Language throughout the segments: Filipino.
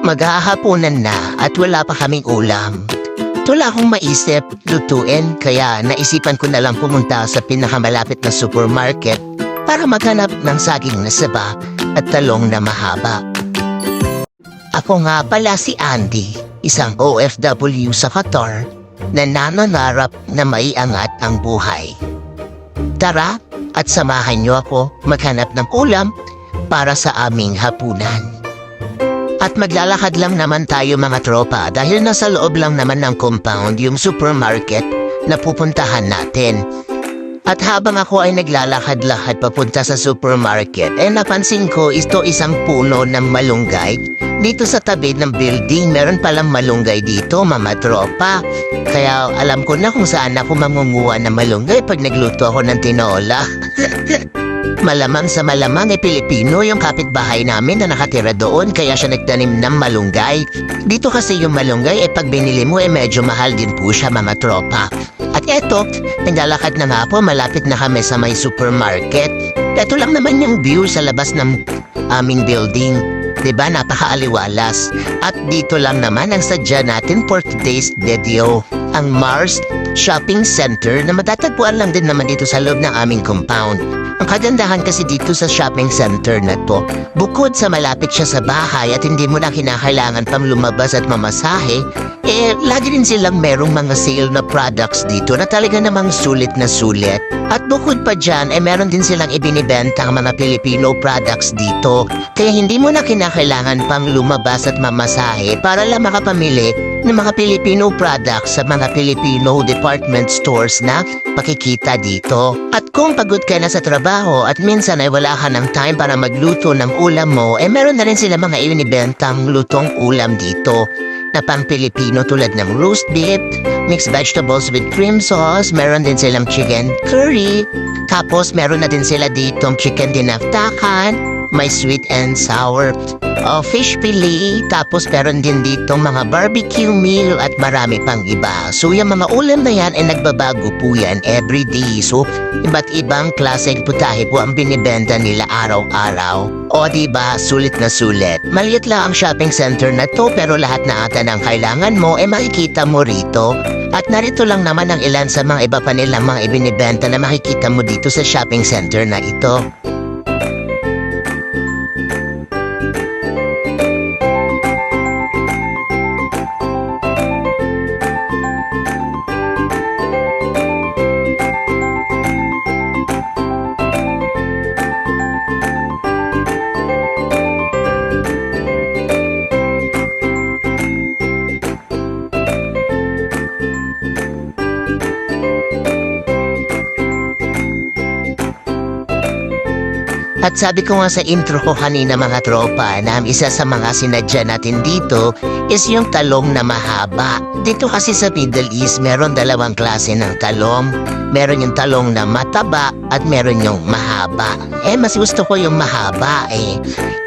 Maghahaponan na at wala pa kaming ulam. Wala akong maisip lutuin kaya naisipan ko na lang pumunta sa pinakamalapit na supermarket para maghanap ng saging na saba at talong na mahaba. Ako nga pala si Andy, isang OFW sa Qatar na nanangarap na maiangat ang buhay. Tara at samahan niyo ako maghanap ng ulam para sa aming hapunan. At maglalakad lang naman tayo mga tropa dahil nasa loob lang naman ng compound yung supermarket na pupuntahan natin. At habang ako ay naglalakad-lakad papunta sa supermarket, napansin ko isang puno ng malunggay. Dito sa tabi ng building, meron palang malunggay dito, mga tropa. Kaya alam ko na kung saan ako mangunguha ng malunggay pag nagluto ako ng tinola. Malamang sa malamang Pilipino yung kapitbahay namin na nakatira doon kaya siya nagtanim ng malunggay. Dito kasi yung malunggay pag binili mo medyo mahal din po siya mga tropa. At eto, naglalakad na nga po, malapit na kami sa may supermarket. Eto lang naman yung view sa labas ng aming building. Diba, napakaaliwalas. At dito lang naman ang sadya natin for today's video. Ang Mars Shopping Center na matatagpuan lang din naman dito sa loob ng aming compound. Ang kagandahan kasi dito sa shopping center na to, bukod sa malapit siya sa bahay at hindi mo na kinakailangan pang lumabas at mamasahe, lagi din silang merong mga sale na products dito na talaga namang sulit na sulit. At bukod pa dyan, meron din silang ibinibenta ang mga Filipino products dito. Kaya hindi mo na kinakailangan pang lumabas at mamasahe para lang makapamili ng mga Filipino products sa mga Filipino department stores na makikita dito. At kung pagod ka na sa trabaho at minsan ay wala ka ng time para magluto ng ulam mo, meron na rin sila mga inibentang lutong ulam dito na pang Pilipino tulad ng roast beef, mixed vegetables with cream sauce, meron din silang chicken curry, tapos meron na din sila ditong chicken dinaftakan, may sweet and sour fish fillet, tapos meron din dito mga barbecue meal at marami pang iba. So yung mga ulam na yan nagbabago po yan everyday. So iba't ibang klaseng putahe po ang binibenta nila araw-araw. O diba, sulit na sulit. Maliit lang ang shopping center na to pero lahat na ata ng kailangan mo makikita mo rito. At narito lang naman ang ilan sa mga iba pa nilang mga ibinibenta na makikita mo dito sa shopping center na ito. At sabi ko nga sa intro ko kanina mga tropa na isa sa mga sinadya natin dito is yung talong na mahaba. Dito kasi sa Middle East meron dalawang klase ng talong. Meron yung talong na mataba at meron yung mahaba. Mas gusto ko yung mahaba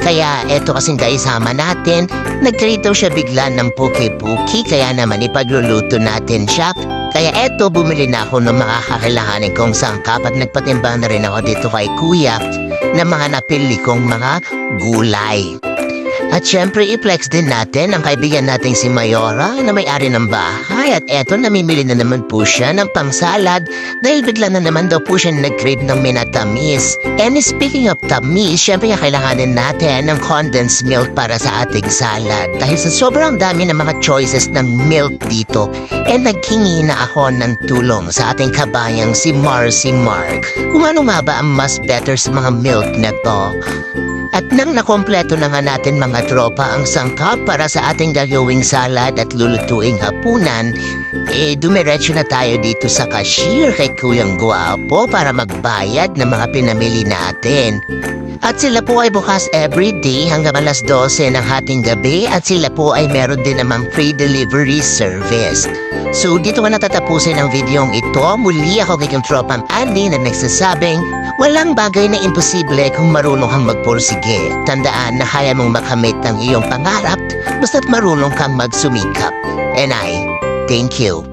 Kaya eto kasing kaisama natin, nag-create daw siya bigla ng puki-puki kaya naman ipagluluto natin siya. Kaya eto, bumili na ako ng mga kakailanganin kong sangkap at nagpatimbang na rin ako dito kay kuya na mga napili kong mga gulay. At syempre, i-flex din natin ang kaibigan nating si Mayora na may-ari ng bahay. At eto, namimili na naman po siya ng pang-salad dahil bigla na naman daw po siya nag-crave ng minatamis. And speaking of tamis, syempre kailanganin natin ng condensed milk para sa ating salad. Dahil sa sobrang dami ng mga choices ng milk dito, naghingi na ako ng tulong sa ating kabayang si Marcy Mark. Kung ano nga ba ang mas better sa mga milk na to. At nang nakompleto na nga natin mga tropa ang sangkap para sa ating gagawing salad at lulutuing hapunan, dumiretso na tayo dito sa cashier kay Kuyang Guwapo para magbayad ng mga pinamili natin. At sila po ay bukas everyday hanggang alas 12 ng hating gabi at sila po ay meron din namang free delivery service. So dito ko natatapusin ang videong ito. Muli ako kay yung tropang Andy na nagsasabing walang bagay na imposible kung marunong kang magpursige. Tandaan na kaya mong makamit ang iyong pangarap basta't marunong kang magsumikap. And I thank you.